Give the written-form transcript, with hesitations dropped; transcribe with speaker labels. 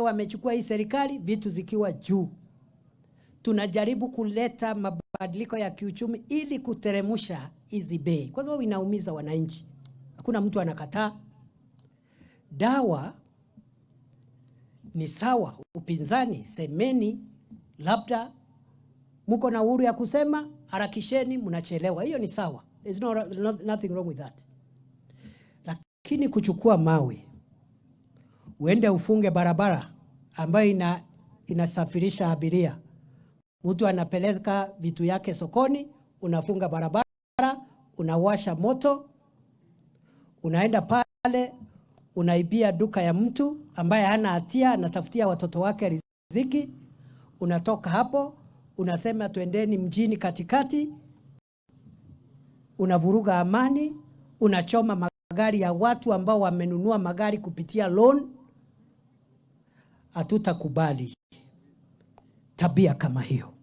Speaker 1: wamechukua hii serikali vitu zikiwa juu. Tunajaribu kuleta mabadiliko ya kiuchumi ili kuteremusha hizi bei, kwa sababu inaumiza wananchi. Hakuna mtu anakataa. Dawa ni sawa, upinzani semeni, labda mko na uhuru ya kusema, harakisheni, mnachelewa. Hiyo ni sawa. There's nothing wrong with that. Lakini kuchukua mawe uende ufunge barabara ambayo inasafirisha abiria, mtu anapeleka vitu yake sokoni, unafunga barabara, unawasha moto, unaenda pale, unaibia duka ya mtu ambaye hana hatia, anatafutia watoto wake riziki, unatoka hapo, unasema tuendeni mjini katikati, unavuruga amani, unachoma magari ya watu ambao wamenunua magari kupitia loan. Hatutakubali tabia kama hiyo.